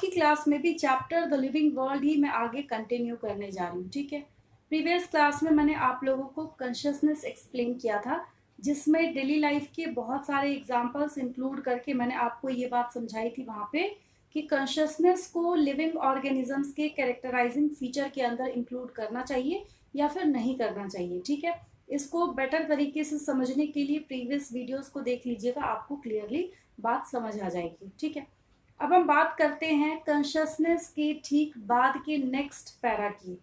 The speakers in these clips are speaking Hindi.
की क्लास में भी चैप्टर द लिविंग वर्ल्ड ही मैं आगे कंटिन्यू करने जा रही हूँ, ठीक है। प्रीवियस क्लास में मैंने आप लोगों को कॉन्शियसनेस एक्सप्लेन किया था, जिसमें डेली लाइफ के बहुत सारे एग्जांपल्स इंक्लूड करके मैंने आपको ये बात समझाई थी वहाँ पे कि कॉन्शियसनेस को लिविंग ऑर्गेनिजम्स के कैरेक्टराइजिंग फीचर के अंदर इंक्लूड करना चाहिए या फिर नहीं करना चाहिए, ठीक है। इसको बेटर तरीके से समझने के लिए प्रीवियस वीडियोस को देख लीजिएगा, आपको क्लियरली बात समझ आ जाएगी, ठीक है। अब हम बात करते हैं कॉन्शियसनेस के ठीक बाद के नेक्स्ट पैरा की।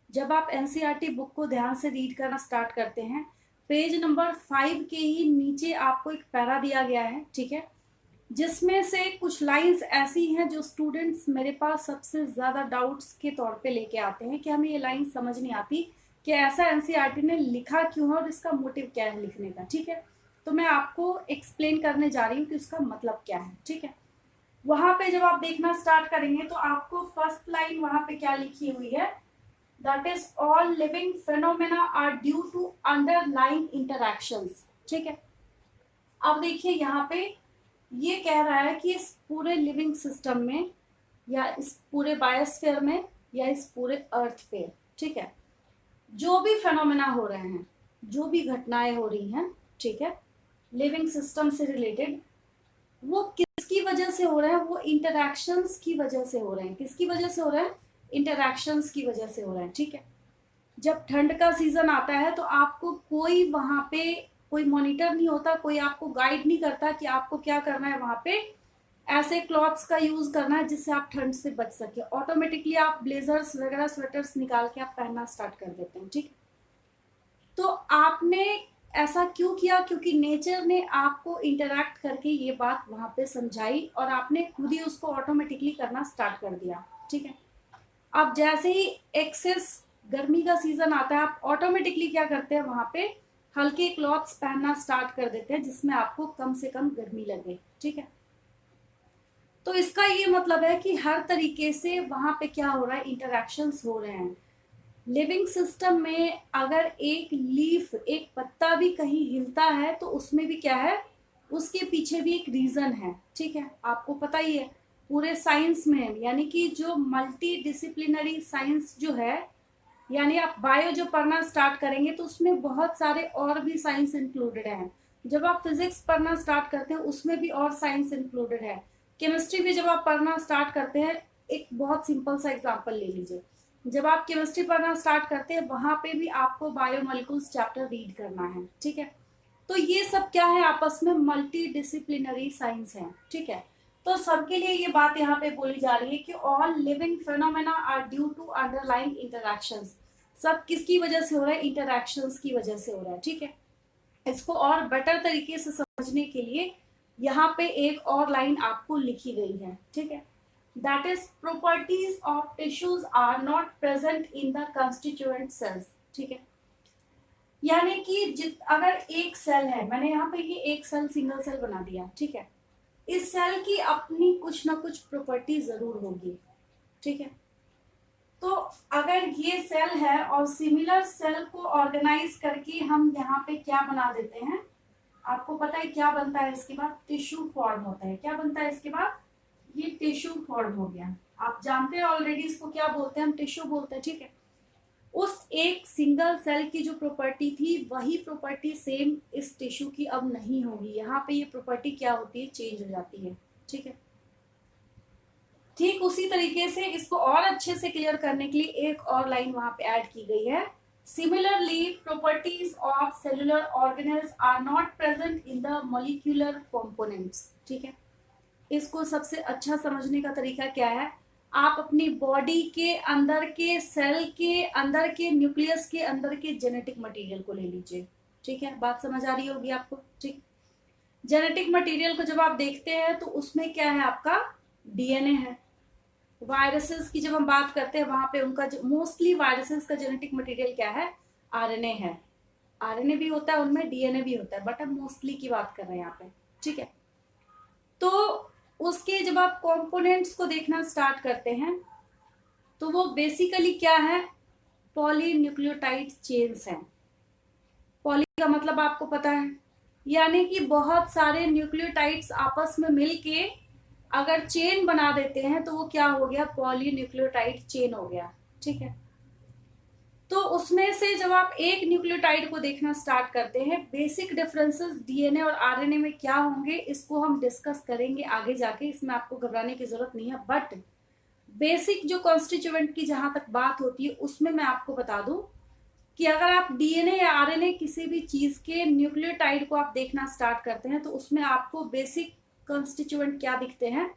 जब आप एनसीईआरटी बुक को ध्यान से रीड करना स्टार्ट करते हैं, पेज नंबर 5 के ही नीचे आपको एक पैरा दिया गया है, ठीक है, जिसमें से कुछ लाइंस ऐसी हैं जो स्टूडेंट्स मेरे पास सबसे ज्यादा डाउट्स के तौर पे लेके आते हैं कि हमें ये लाइन समझ नहीं आती कि ऐसा एनसीईआरटी ने लिखा क्यों है और इसका मोटिव क्या है लिखने का, ठीक है। तो मैं आपको एक्सप्लेन करने जा रही हूँ कि उसका मतलब क्या है, ठीक है। वहां पे जब आप देखना स्टार्ट करेंगे तो आपको फर्स्ट लाइन वहां पे क्या लिखी हुई है, that is all living phenomena are due to underlying interactions, ठीक है। अब देखिए यहाँ पे ये कह रहा है कि इस पूरे लिविंग सिस्टम में या इस पूरे बायोस्फीयर में या इस पूरे अर्थ पे, ठीक है, जो भी फेनोमेना हो रहे हैं, जो भी घटनाएं हो रही हैं, ठीक है, लिविंग सिस्टम से रिलेटेड, वो किसकी वजह से हो रहे हैं, वो इंटरैक्शंस की वजह से हो रहे हैं। किसकी वजह से हो रहे हैं, इंटरैक्शंस की वजह से हो रहे हैं, ठीक है। जब ठंड का सीजन आता है तो आपको कोई वहां पे कोई मॉनिटर नहीं होता, कोई आपको गाइड नहीं करता कि आपको क्या करना है, वहां पे ऐसे क्लॉथ्स का यूज करना है जिससे आप ठंड से बच सके। ऑटोमेटिकली आप ब्लेजर्स वगैरह स्वेटर्स निकाल के आप पहनना स्टार्ट कर देते हैं, ठीक। तो आपने ऐसा क्यों किया, क्योंकि नेचर ने आपको इंटरैक्ट करके ये बात वहां पे समझाई और आपने खुद ही उसको ऑटोमेटिकली करना स्टार्ट कर दिया, ठीक है। अब जैसे ही एक्सेस गर्मी का सीजन आता है, आप ऑटोमेटिकली क्या करते हैं, वहां पे हल्के क्लॉथ्स पहनना स्टार्ट कर देते हैं जिसमें आपको कम से कम गर्मी लगे, ठीक है। तो इसका ये मतलब है कि हर तरीके से वहां पे क्या हो रहा है, इंटरैक्शंस हो रहे हैं। लिविंग सिस्टम में अगर एक लीफ, एक पत्ता भी कहीं हिलता है तो उसमें भी क्या है, उसके पीछे भी एक रीजन है, ठीक है। आपको पता ही है पूरे साइंस में, यानी कि जो मल्टी डिसिप्लिनरी साइंस जो है, यानी आप बायो जो पढ़ना स्टार्ट करेंगे तो उसमें बहुत सारे और भी साइंस इंक्लूडेड हैं। जब आप फिजिक्स पढ़ना स्टार्ट करते हैं उसमें भी और साइंस इंक्लूडेड है। केमिस्ट्री भी जब आप पढ़ना स्टार्ट करते हैं, एक बहुत सिंपल सा एग्जांपल ले लीजिए, जब आप केमिस्ट्री पढ़ना स्टार्ट करते हैं वहां पे भी आपको बायोमोलिक्यूल्स चैप्टर रीड करना है, ठीक है। तो ये सब क्या है, आपस में मल्टी डिसिप्लिनरी साइंस है, ठीक है। तो सबके लिए ये बात यहाँ पे बोली जा रही है कि all living phenomena are due to underlying interactions. सब किसकी वजह से हो रहा है, इंटरैक्शंस की वजह से हो रहा है, ठीक है। इसको और बेटर तरीके से समझने के लिए यहाँ पे एक और लाइन आपको लिखी गई है, ठीक है। That is, properties of tissues are not present in the constituent cells, ठीक है। यानी कि अगर एक सेल है, मैंने यहाँ पे ये एक सेल सिंगल सेल बना दिया, ठीक है, इस सेल की अपनी कुछ ना कुछ प्रॉपर्टी जरूर होगी, ठीक है। तो अगर ये सेल है और सिमिलर सेल को ऑर्गेनाइज करके हम यहाँ पे क्या बना देते हैं, आपको पता है क्या बनता है इसके बाद, टिश्यू फॉर्म होता है। क्या बनता है इसके बाद, ये टिश्यू फॉर्म हो गया। आप जानते हैं ऑलरेडी इसको क्या बोलते हैं, हम टिश्यू बोलते हैं, ठीक है। उस एक सिंगल सेल की जो प्रॉपर्टी थी वही प्रॉपर्टी सेम इस टिश्यू की अब नहीं होगी। यहाँ पे ये प्रॉपर्टी क्या होती है, चेंज हो जाती है, ठीक है। ठीक उसी तरीके से इसको और अच्छे से क्लियर करने के लिए एक और लाइन वहां पे ऐड की गई है, similarly properties of cellular organelles are not present in the molecular components, ठीक है। इसको सबसे अच्छा समझने का तरीका क्या है, आप अपनी बॉडी के अंदर के सेल के अंदर के न्यूक्लियस के अंदर के जेनेटिक मटेरियल को ले लीजिए, ठीक है। बात समझ आ रही होगी आपको, ठीक। जेनेटिक मटेरियल को जब आप देखते हैं तो उसमें क्या है, आपका डीएनए है। वायरसेस की जब हम बात करते हैं वहां पे उनका मोस्टली वायरसेस का जेनेटिक मटेरियल क्या है, आरएनए है। आरएनए भी होता है उनमें, डीएनए भी होता है, बट हम मोस्टली की बात कर रहे हैं यहाँ पे, ठीक है। तो उसके जब आप कंपोनेंट्स को देखना स्टार्ट करते हैं तो वो बेसिकली क्या है, पॉलीन्यूक्लियोटाइड चेन्स हैं। पॉली का मतलब आपको पता है, यानी कि बहुत सारे न्यूक्लियोटाइड्स आपस में मिलके अगर चेन बना देते हैं तो वो क्या हो गया, पॉलीन्यूक्लियोटाइड चेन हो गया। ठीक है, तो उसमें से जब आप एक न्यूक्लियोटाइड को देखना स्टार्ट करते हैं, बेसिक डिफरेंसेस डीएनए और आरएनए में क्या होंगे इसको हम डिस्कस करेंगे आगे जाके, इसमें आपको घबराने की जरूरत नहीं है। बट बेसिक जो कॉन्स्टिट्यूएंट की जहां तक बात होती है उसमें मैं आपको बता दूं कि अगर आप डीएनए या आरएनए किसी भी चीज के न्यूक्लियोटाइड को आप देखना स्टार्ट करते हैं तो उसमें आपको बेसिक कॉन्स्टिट्यूएंट क्या दिखते हैं,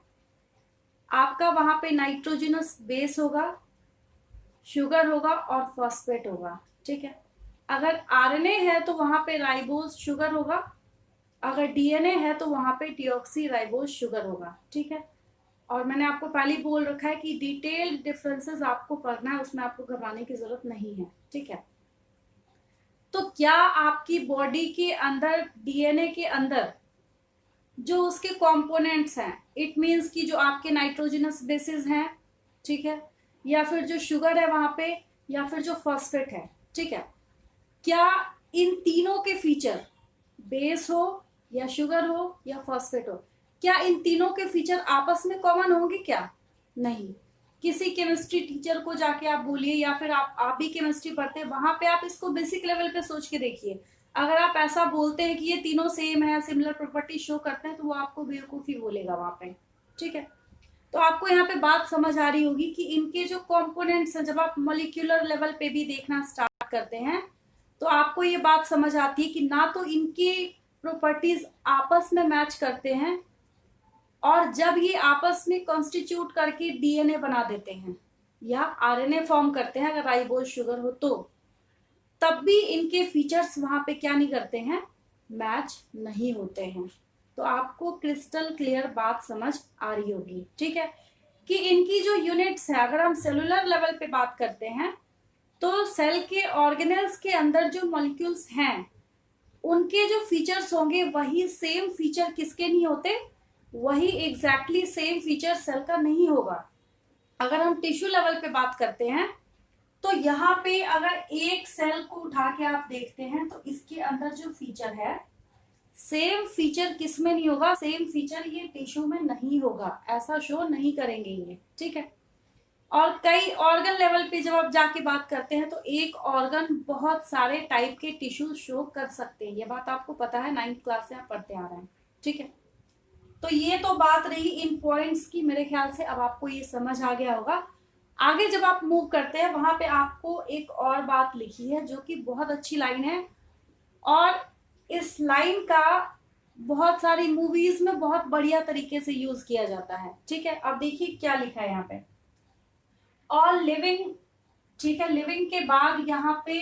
आपका वहां पे नाइट्रोजनस बेस होगा, शुगर होगा और फॉस्फेट होगा। ठीक है, अगर आरएनए है तो वहां पे राइबोज शुगर होगा, अगर डीएनए है तो वहां पे डिऑक्सी राइबोज शुगर होगा। ठीक है, और मैंने आपको पहले ही बोल रखा है कि डिटेल्ड डिफरेंसेस आपको पढ़ना है, उसमें आपको घबराने की जरूरत नहीं है। ठीक है, तो क्या आपकी बॉडी के अंदर डीएनए के अंदर जो उसके कंपोनेंट्स हैं, इट मींस कि जो आपके नाइट्रोजनस बेसिस हैं, ठीक है, या फिर जो शुगर है वहां पे, या फिर जो फॉस्फेट है, ठीक है, क्या इन तीनों के फीचर, बेस हो या शुगर हो या फॉस्फेट हो, क्या इन तीनों के फीचर आपस में कॉमन होंगे क्या? नहीं। किसी केमिस्ट्री टीचर को जाके आप बोलिए, या फिर आप भी केमिस्ट्री पढ़ते हैं वहां पे आप इसको बेसिक लेवल पे सोच के देखिए, अगर आप ऐसा बोलते हैं कि ये तीनों सेम है, सिमिलर प्रॉपर्टी शो करते हैं, तो वो आपको बेवकूफी बोलेगा वहां पे। ठीक है, तो आपको यहाँ पे बात समझ आ रही होगी कि इनके जो कंपोनेंट्स हैं, जब आप मॉलिक्यूलर लेवल पे भी देखना स्टार्ट करते हैं तो आपको ये बात समझ आती है कि ना तो इनकी प्रॉपर्टीज आपस में मैच करते हैं, और जब ये आपस में कॉन्स्टिट्यूट करके डीएनए बना देते हैं या आरएनए फॉर्म करते हैं, अगर राइबोज शुगर हो तो, तब भी इनके फीचर्स वहां पे क्या नहीं करते हैं, मैच नहीं होते हैं। तो आपको क्रिस्टल क्लियर बात समझ आ रही होगी। ठीक है, कि इनकी जो यूनिट्स है, अगर हम सेलुलर लेवल पे बात करते हैं तो सेल के ऑर्गेनेल्स के अंदर जो मॉलिक्यूल्स हैं उनके जो फीचर्स होंगे वही सेम फीचर किसके नहीं होते, वही एग्जैक्टली सेम फीचर सेल का नहीं होगा। अगर हम टिश्यू लेवल पे बात करते हैं तो यहाँ पे अगर एक सेल को उठा के आप देखते हैं तो इसके अंदर जो फीचर है, सेम फीचर किस में नहीं होगा, सेम फीचर ये टिश्यू में नहीं होगा, ऐसा शो नहीं करेंगे ये। ठीक है, और कई ऑर्गन लेवल पे जब आप जाके बात करते हैं तो एक ऑर्गन बहुत सारे टाइप के टिश्यू शो कर सकते हैं, ये बात आपको पता है, 9th क्लास से आप पढ़ते आ रहे हैं। ठीक है, तो ये तो बात रही इन पॉइंट्स की, मेरे ख्याल से अब आपको ये समझ आ गया होगा। आगे जब आप मूव करते हैं वहां पे आपको एक और बात लिखी है जो कि बहुत अच्छी लाइन है, और इस लाइन का बहुत सारी मूवीज में बहुत बढ़िया तरीके से यूज किया जाता है। ठीक है, अब देखिए क्या लिखा है यहाँ पे, ऑल लिविंग। ठीक है, लिविंग के बाद यहाँ पे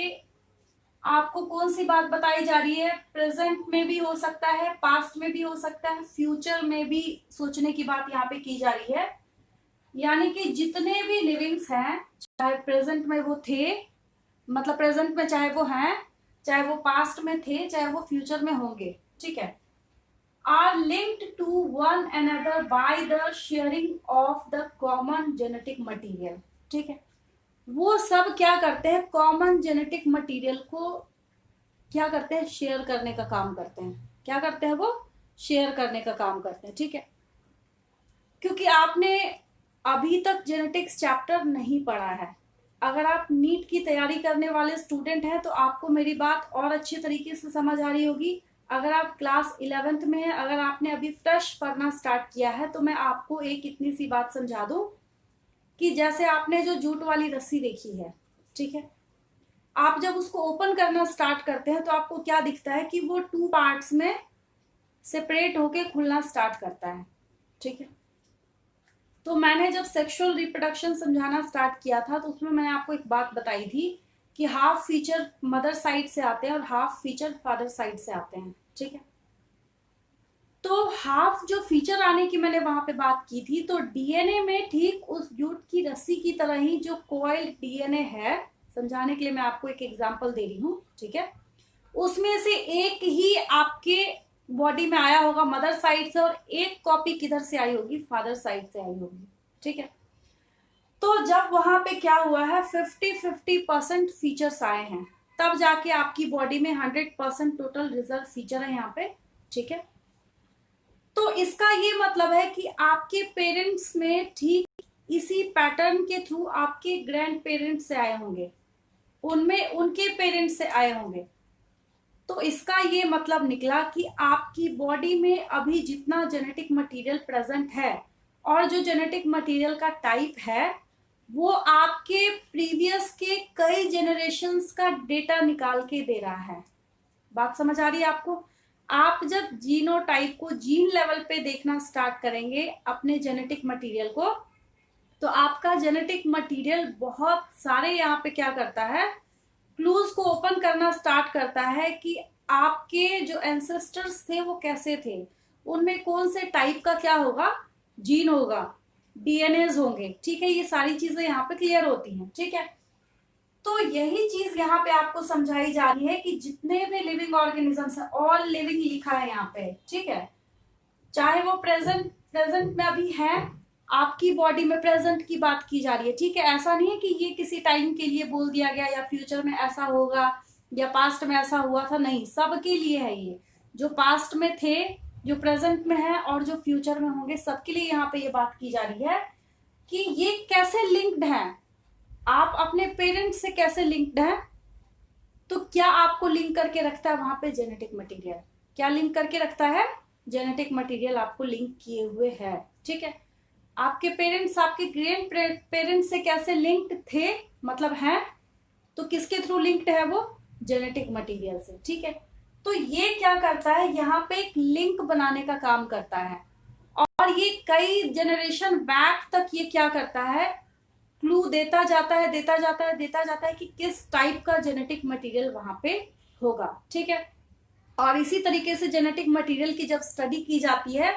आपको कौन सी बात बताई जा रही है, प्रेजेंट में भी हो सकता है, पास्ट में भी हो सकता है, फ्यूचर में भी सोचने की बात यहाँ पे की जा रही है। यानी कि जितने भी लिविंग्स हैं, चाहे प्रेजेंट में वो थे, मतलब प्रेजेंट में चाहे वो हैं, चाहे वो पास्ट में थे, चाहे वो फ्यूचर में होंगे, ठीक है, are linked to one another by the sharing of the common genetic material. ठीक है, वो सब क्या करते हैं, कॉमन जेनेटिक मटेरियल को क्या करते हैं, शेयर करने का काम करते हैं। क्या करते हैं वो, शेयर करने का काम करते हैं। ठीक है, क्योंकि आपने अभी तक जेनेटिक्स चैप्टर नहीं पढ़ा है, अगर आप नीट की तैयारी करने वाले स्टूडेंट हैं तो आपको मेरी बात और अच्छे तरीके से समझ आ रही होगी। अगर आप क्लास 11th में हैं, अगर आपने अभी फ्रेश पढ़ना स्टार्ट किया है, तो मैं आपको एक इतनी सी बात समझा दूं कि जैसे आपने जो जूट वाली रस्सी देखी है, ठीक है, आप जब उसको ओपन करना स्टार्ट करते हैं तो आपको क्या दिखता है कि वो 2 पार्ट्स में सेपरेट होके खुलना स्टार्ट करता है। ठीक है, तो मैंने जब सेक्सुअल रिप्रोडक्शन समझाना स्टार्ट किया था तो उसमें मैंने आपको एक बात बताई थी कि हाफ फीचर मदर साइड से आते हैं और हाफ फीचर फादर साइड से आते हैं। ठीक है, तो हाफ जो फीचर आने की मैंने वहां पे बात की थी, तो डीएनए में ठीक उस जूट की रस्सी की तरह ही जो कोइल्ड डीएनए है, समझाने के लिए मैं आपको एक एग्जांपल दे रही हूँ। ठीक है, उसमें से एक ही आपके बॉडी में आया होगा मदर साइड से, और एक कॉपी किधर से आई होगी, फादर साइड से आई होगी। ठीक है, तो जब वहां पे क्या हुआ है, 50-50% फीचर्स आए हैं, तब जाके आपकी बॉडी में 100% टोटल रिजर्व फीचर है यहाँ पे। ठीक है, तो इसका ये मतलब है कि आपके पेरेंट्स में ठीक इसी पैटर्न के थ्रू आपके ग्रैंड पेरेंट्स से आए होंगे, उनमें उनके पेरेंट्स से आए होंगे। तो इसका ये मतलब निकला कि आपकी बॉडी में अभी जितना जेनेटिक मटेरियल प्रेजेंट है और जो जेनेटिक मटेरियल का टाइप है वो आपके प्रीवियस के कई जनरेशन्स का डेटा निकाल के दे रहा है। बात समझ आ रही है आपको? आप जब जीनोटाइप को जीन लेवल पे देखना स्टार्ट करेंगे अपने जेनेटिक मटेरियल को, तो आपका जेनेटिक मटेरियल बहुत सारे यहाँ पे क्या करता है, क्लूज को ओपन करना स्टार्ट करता है कि आपके जो एंसेस्टर्स थे वो कैसे थे, उनमें कौन से टाइप का क्या होगा, जीन होगा, डीएनएज होंगे। ठीक है, ये सारी चीजें यहाँ पे क्लियर होती हैं। ठीक है, तो यही चीज यहाँ पे आपको समझाई जा रही है कि जितने भी लिविंग ऑर्गेनिजम्स है, ऑल लिविंग लिखा है यहाँ पे। ठीक है, चाहे वो प्रेजेंट में अभी है, आपकी बॉडी में प्रेजेंट की बात की जा रही है। ठीक है, ऐसा नहीं है कि ये किसी टाइम के लिए बोल दिया गया या फ्यूचर में ऐसा होगा या पास्ट में ऐसा हुआ था, नहीं, सबके लिए है ये। जो पास्ट में थे, जो प्रेजेंट में है और जो फ्यूचर में होंगे, सबके लिए यहाँ पे ये बात की जा रही है कि ये कैसे लिंक्ड है, आप अपने पेरेंट्स से कैसे लिंक्ड है। तो क्या आपको लिंक करके रखता है वहां पे, जेनेटिक मटेरियल। क्या लिंक करके रखता है, जेनेटिक मटेरियल आपको लिंक किए हुए है। ठीक है, आपके पेरेंट्स आपके ग्रैंड पेरेंट्स से कैसे लिंक्ड थे, मतलब है, तो किसके थ्रू लिंक्ड है वो, जेनेटिक मटेरियल से। ठीक है, तो ये क्या करता है, यहाँ पे एक लिंक बनाने का काम करता है और ये कई जनरेशन बैक तक ये क्या करता है, क्लू देता जाता है, देता जाता है, देता जाता है कि किस टाइप का जेनेटिक मटेरियल वहां पे होगा। ठीक है, और इसी तरीके से जेनेटिक मटेरियल की जब स्टडी की जाती है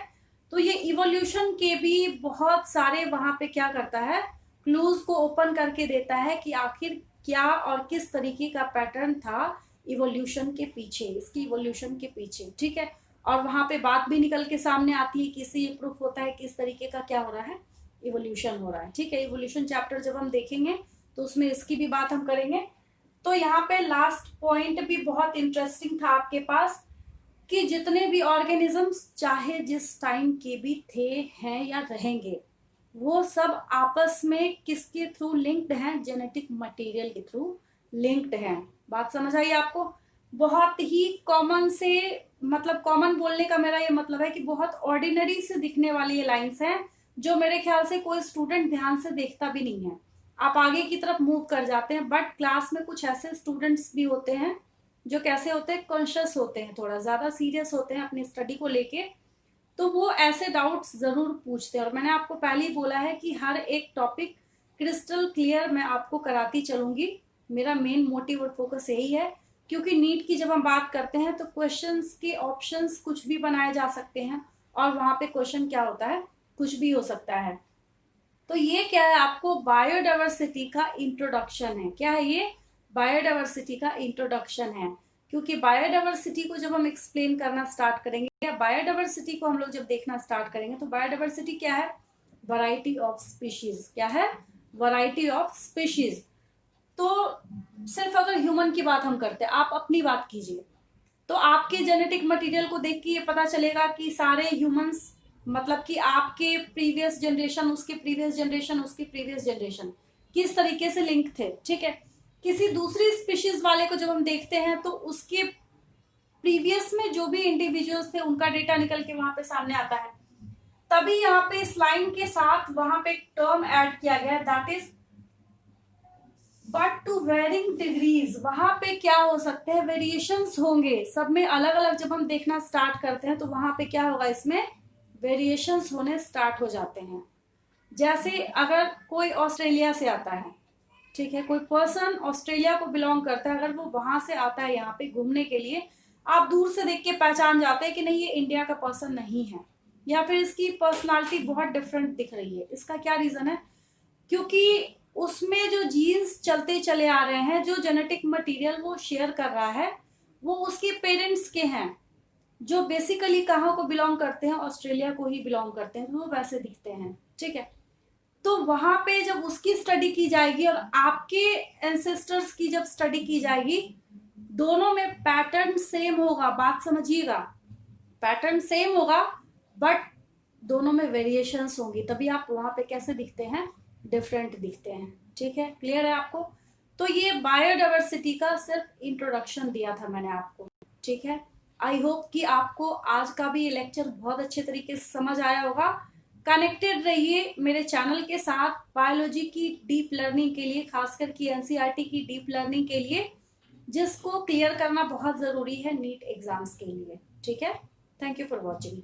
तो ये इवोल्यूशन के भी बहुत सारे वहां पे क्या करता है, क्लूज को ओपन करके देता है कि आखिर क्या और किस तरीके का पैटर्न था इवोल्यूशन के पीछे, इसकी इवोल्यूशन के पीछे। ठीक है, और वहां पे बात भी निकल के सामने आती है कि इससे ये प्रूफ होता है किस तरीके का क्या हो रहा है, इवोल्यूशन हो रहा है। ठीक है, इवोल्यूशन चैप्टर जब हम देखेंगे तो उसमें इसकी भी बात हम करेंगे। तो यहाँ पे लास्ट पॉइंट भी बहुत इंटरेस्टिंग था आपके पास कि जितने भी ऑर्गेनिजम्स चाहे जिस टाइम के भी थे, हैं या रहेंगे, वो सब आपस में किसके थ्रू लिंक्ड हैं, जेनेटिक मटेरियल के थ्रू लिंक्ड हैं। बात समझ आई आपको? बहुत ही कॉमन से, मतलब कॉमन बोलने का मेरा ये मतलब है कि बहुत ऑर्डिनरी से दिखने वाली ये लाइंस हैं जो मेरे ख्याल से कोई स्टूडेंट ध्यान से देखता भी नहीं है, आप आगे की तरफ मूव कर जाते हैं। बट क्लास में कुछ ऐसे स्टूडेंट्स भी होते हैं जो कैसे होते हैं, कॉन्शियस होते हैं, थोड़ा ज्यादा सीरियस होते हैं अपनी स्टडी को लेके, तो वो ऐसे डाउट्स जरूर पूछते हैं। और मैंने आपको पहले ही बोला है कि हर एक टॉपिक क्रिस्टल क्लियर मैं आपको कराती चलूंगी, मेरा मेन मोटिव और फोकस यही है। क्योंकि नीट की जब हम बात करते हैं तो क्वेश्चंस के ऑप्शंस कुछ भी बनाए जा सकते हैं और वहां पे क्वेश्चन क्या होता है, कुछ भी हो सकता है। तो ये क्या है, आपको बायोडाइवर्सिटी का इंट्रोडक्शन है। क्या है ये, बायोडाइवर्सिटी का इंट्रोडक्शन है। क्योंकि बायोडाइवर्सिटी को जब हम एक्सप्लेन करना स्टार्ट करेंगे, या बायोडाइवर्सिटी को हम लोग जब देखना स्टार्ट करेंगे, तो बायोडाइवर्सिटी क्या है, वैरायटी ऑफ स्पीशीज। क्या है, वैरायटी ऑफ स्पीशीज। तो सिर्फ अगर ह्यूमन की बात हम करते हैं, आप अपनी बात कीजिए, तो आपके जेनेटिक मटेरियल को देख के ये पता चलेगा कि सारे ह्यूमंस, मतलब कि आपके प्रीवियस जनरेशन, उसके प्रीवियस जनरेशन, उसके प्रीवियस जनरेशन किस तरीके से लिंक थे। ठीक है, किसी दूसरी स्पीशीज वाले को जब हम देखते हैं तो उसके प्रीवियस में जो भी इंडिविजुअल्स थे उनका डेटा निकल के वहां पे सामने आता है। तभी यहाँ पे इस लाइन के साथ वहां पे एक टर्म ऐड किया गया है, that is but to varying degrees. वहां पे क्या हो सकते हैं, वेरिएशंस होंगे, सब में अलग अलग। जब हम देखना स्टार्ट करते हैं तो वहां पे क्या होगा, इसमें वेरिएशंस होने स्टार्ट हो जाते हैं। जैसे अगर कोई ऑस्ट्रेलिया से आता है, ठीक है, कोई पर्सन ऑस्ट्रेलिया को बिलोंग करता है, अगर वो वहां से आता है यहाँ पे घूमने के लिए, आप दूर से देख के पहचान जाते हैं कि नहीं, ये इंडिया का पर्सन नहीं है, या फिर इसकी पर्सनालिटी बहुत डिफरेंट दिख रही है। इसका क्या रीजन है, क्योंकि उसमें जो जीन्स चलते चले आ रहे हैं, जो जेनेटिक मटेरियल वो शेयर कर रहा है, वो उसके पेरेंट्स के हैं, जो बेसिकली कहाँ को बिलोंग करते हैं, ऑस्ट्रेलिया को ही बिलोंग करते हैं, तो वो वैसे दिखते हैं। ठीक है, तो वहां पे जब उसकी स्टडी की जाएगी और आपके एंसेस्टर्स की जब स्टडी की जाएगी, दोनों में पैटर्न सेम होगा। बात समझिएगा, पैटर्न सेम होगा, बट दोनों में वेरिएशंस होंगी, तभी आप वहां पे कैसे दिखते हैं, डिफरेंट दिखते हैं। ठीक है, क्लियर है आपको? तो ये बायोडाइवर्सिटी का सिर्फ इंट्रोडक्शन दिया था मैंने आपको। ठीक है, आई होप कि आपको आज का भी ये लेक्चर बहुत अच्छे तरीके से समझ आया होगा। कनेक्टेड रहिए मेरे चैनल के साथ बायोलॉजी की डीप लर्निंग के लिए, खासकर की एनसीईआरटी की डीप लर्निंग के लिए, जिसको क्लियर करना बहुत जरूरी है नीट एग्जाम्स के लिए। ठीक है, थैंक यू फॉर वॉचिंग।